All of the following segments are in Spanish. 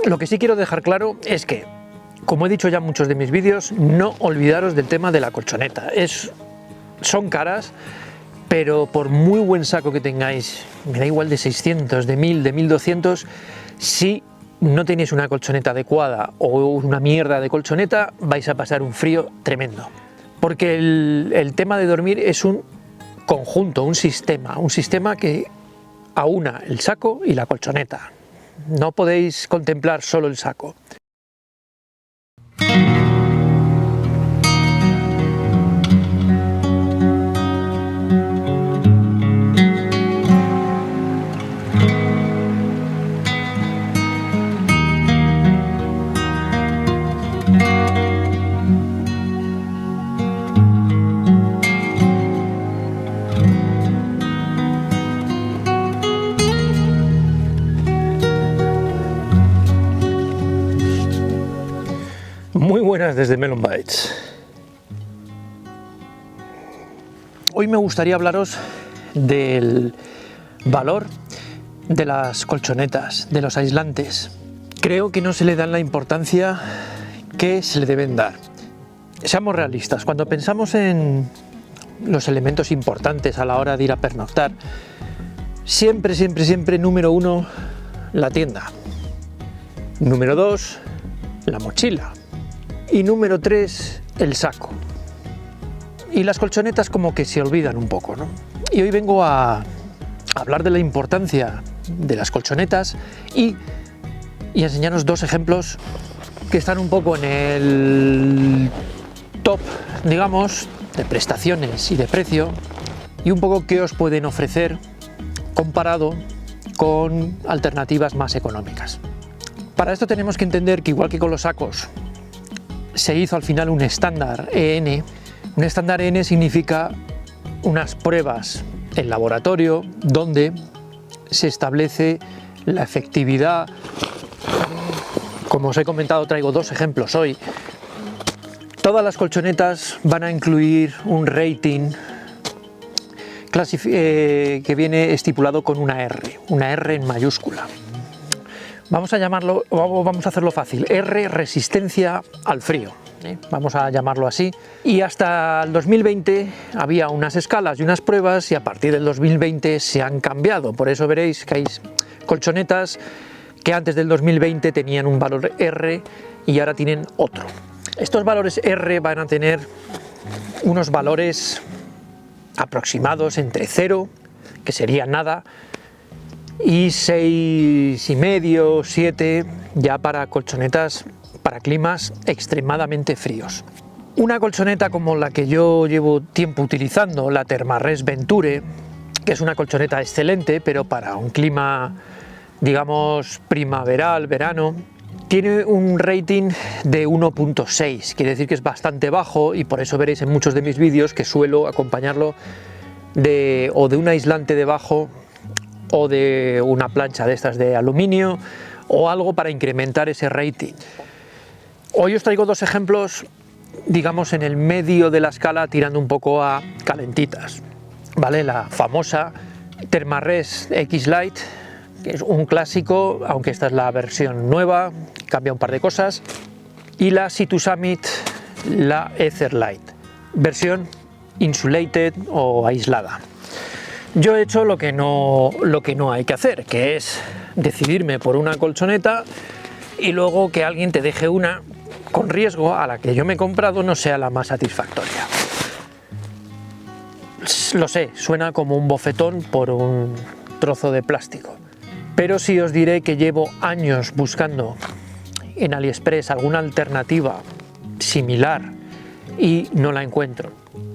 Lo que sí quiero dejar claro es que, como he dicho ya en muchos de mis vídeos, no olvidaros del tema de la colchoneta. Son caras, pero por muy buen saco que tengáis, me da igual de 600, de 1000, de 1200, si no tenéis una colchoneta adecuada o una mierda de colchoneta, vais a pasar un frío tremendo. Porque el tema de dormir es un conjunto, un sistema que aúna el saco y la colchoneta. No podéis contemplar solo el saco. Muy buenas desde Melon Bites. Hoy me gustaría hablaros del valor de las colchonetas, de los aislantes. Creo que no se le dan la importancia que se le deben dar. Seamos realistas, cuando pensamos en los elementos importantes a la hora de ir a pernoctar, siempre, número uno, la tienda. Número dos, la mochila. Y número 3, el saco. Y las colchonetas como que se olvidan un poco, ¿no? Y hoy vengo a hablar de la importancia de las colchonetas y enseñaros dos ejemplos que están un poco en el top, digamos, de prestaciones y de precio, y un poco qué os pueden ofrecer comparado con alternativas más económicas. Para esto tenemos que entender que, igual que con los sacos, se hizo al final un estándar EN. Un estándar EN significa unas pruebas en laboratorio donde se establece la efectividad. Como os he comentado, traigo dos ejemplos hoy. Todas las colchonetas van a incluir un rating que viene estipulado con una R en mayúscula. Vamos a hacerlo fácil, R, resistencia al frío, vamos a llamarlo así. Y hasta el 2020 había unas escalas y unas pruebas, y a partir del 2020 se han cambiado. Por eso veréis que hay colchonetas que antes del 2020 tenían un valor R y ahora tienen otro. Estos valores R van a tener unos valores aproximados entre 0, que sería nada, y 6,5, 7 ya para colchonetas para climas extremadamente fríos. Una colchoneta como la que yo llevo tiempo utilizando, la Thermarest Venture, que es una colchoneta excelente, pero para un clima, digamos, primaveral, verano, tiene un rating de 1.6, quiere decir que es bastante bajo, y por eso veréis en muchos de mis vídeos que suelo acompañarlo de un aislante debajo o de una plancha de estas de aluminio o algo para incrementar ese rating. Hoy os traigo dos ejemplos, digamos, en el medio de la escala, tirando un poco a calentitas, ¿vale? La famosa Thermarest X-Lite, que es un clásico, aunque esta es la versión nueva, cambia un par de cosas, y la Sea2 Summit, la Etherlite, versión insulated o aislada. Yo he hecho lo que no hay que hacer, que es decidirme por una colchoneta y luego que alguien te deje una con riesgo a la que yo me he comprado no sea la más satisfactoria. Lo sé, suena como un bofetón por un trozo de plástico, pero sí os diré que llevo años buscando en AliExpress alguna alternativa similar y no la encuentro.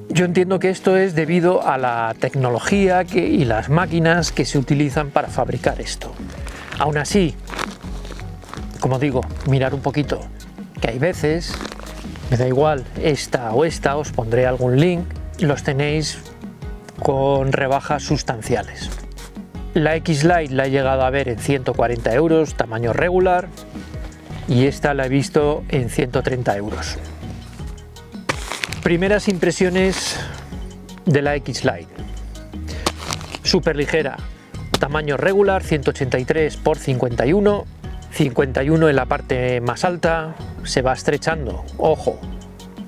Yo entiendo que esto es debido a la tecnología y las máquinas que se utilizan para fabricar esto. Aún así, como digo, mirar un poquito, que hay veces, me da igual esta o esta, os pondré algún link, los tenéis con rebajas sustanciales. La X-Lite la he llegado a ver en 140 euros, tamaño regular, y esta la he visto en 130 euros. Primeras impresiones de la X-Lite. Súper ligera, tamaño regular, 183 por 51, 51 en la parte más alta, se va estrechando, ojo,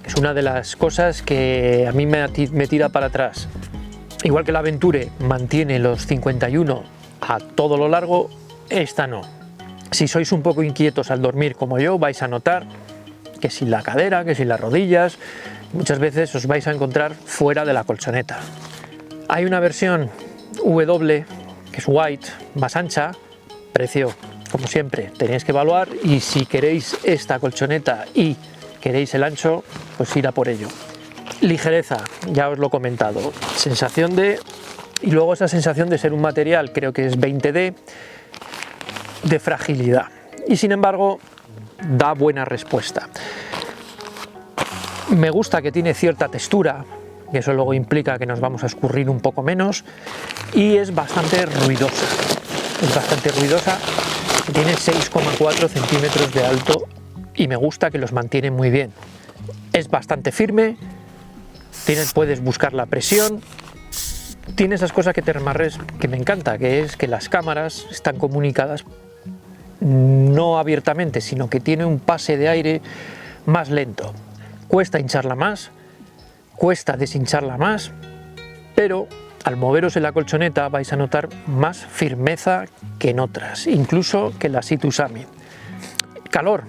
es una de las cosas que a mí me tira para atrás. Igual que la Aventure mantiene los 51 a todo lo largo, esta no. Si sois un poco inquietos al dormir como yo, vais a notar que si la cadera, que si las rodillas, muchas veces os vais a encontrar fuera de la colchoneta. Hay una versión W, que es white, más ancha, precio, como siempre, tenéis que evaluar, y si queréis esta colchoneta y queréis el ancho, pues ir a por ello. Ligereza, ya os lo he comentado, sensación de, y luego esa sensación de ser un material, creo que es 20D, de fragilidad, y sin embargo da buena respuesta. Me gusta que tiene cierta textura, que eso luego implica que nos vamos a escurrir un poco menos, y es bastante ruidosa, tiene 6,4 centímetros de alto y me gusta que los mantiene muy bien. Es bastante firme, puedes buscar la presión, tiene esas cosas que que me encanta, que es que las cámaras están comunicadas no abiertamente, sino que tiene un pase de aire más lento. Cuesta hincharla más, cuesta deshincharla más, pero al moveros en la colchoneta vais a notar más firmeza que en otras, incluso que la Sea to Summit. Calor,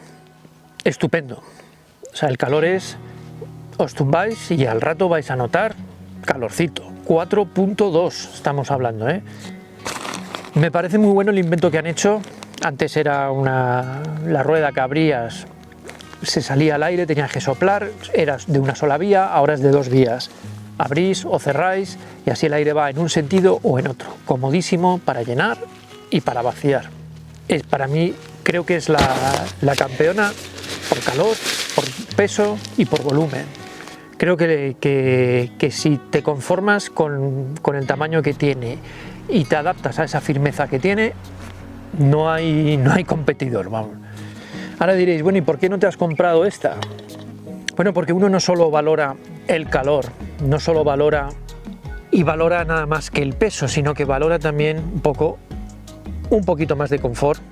estupendo. O sea, el calor es, os tumbáis y al rato vais a notar calorcito. 4.2 estamos hablando, ¿eh? Me parece muy bueno el invento que han hecho. Antes era la rueda que abrías, se salía al aire, tenías que soplar, era de una sola vía, ahora es de dos vías. Abrís o cerráis y así el aire va en un sentido o en otro. Comodísimo para llenar y para vaciar. Para mí creo que es la campeona por calor, por peso y por volumen. Creo que si te conformas con el tamaño que tiene y te adaptas a esa firmeza que tiene, no hay competidor, vamos. Ahora diréis, bueno, ¿y por qué no te has comprado esta? Bueno, porque uno no solo valora el calor, no solo valora nada más que el peso, sino que valora también un poquito más de confort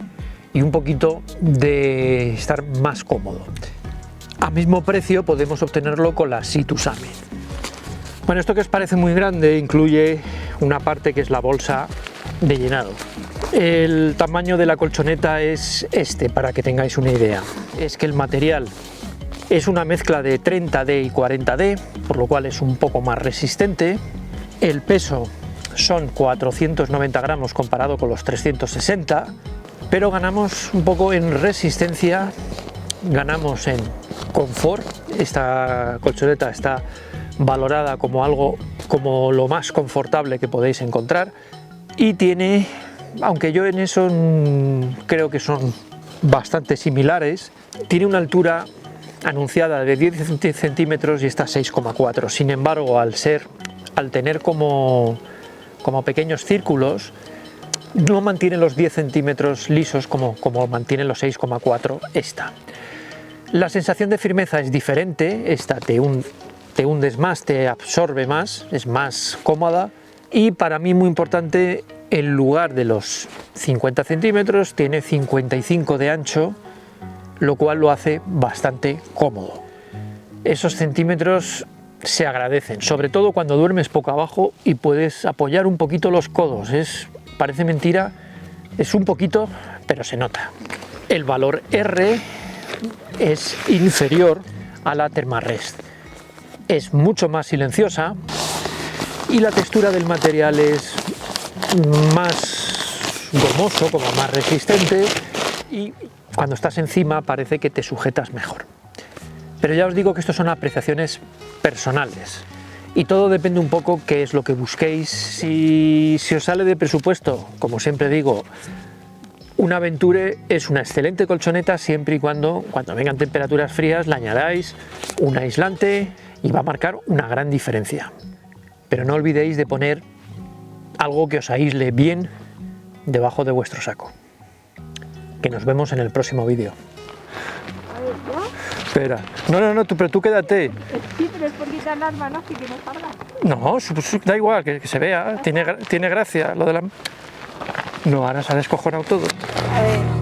y un poquito de estar más cómodo. A mismo precio podemos obtenerlo con la Sea to Summit. Bueno, esto que os parece muy grande incluye una parte que es la bolsa de llenado. El tamaño de la colchoneta es este, para que tengáis una idea. Es que el material es una mezcla de 30D y 40D, por lo cual es un poco más resistente. El peso son 490 gramos comparado con los 360, pero ganamos un poco en resistencia, ganamos en confort. Esta colchoneta está valorada como lo más confortable que podéis encontrar, y tiene, aunque yo en eso creo que son bastante similares, tiene una altura anunciada de 10 centímetros y está 6,4. Sin embargo, al tener como pequeños círculos, no mantiene los 10 centímetros lisos como mantiene los 6,4 esta. La sensación de firmeza es diferente, esta te hundes más, te absorbe más, es más cómoda, y para mí muy importante, en lugar de los 50 centímetros tiene 55 de ancho, lo cual lo hace bastante cómodo. Esos centímetros se agradecen, sobre todo cuando duermes boca abajo y puedes apoyar un poquito los codos. Parece mentira, es un poquito, pero se nota. El valor R es inferior a la Thermarest. Es mucho más silenciosa y la textura del material es más gomoso, como más resistente, y cuando estás encima parece que te sujetas mejor. Pero ya os digo que esto son apreciaciones personales y todo depende un poco qué es lo que busquéis. Si os sale de presupuesto, como siempre digo, una Aventure es una excelente colchoneta siempre y cuando vengan temperaturas frías le añadáis un aislante y va a marcar una gran diferencia. Pero no olvidéis de poner algo que os aísle bien debajo de vuestro saco. Que nos vemos en el próximo vídeo. Espera, no, pero tú quédate. Sí, pero es por quitar las manos y que no salga. No, da igual, que se vea, tiene gracia lo de la... No, ahora se ha descojonado todo. A ver.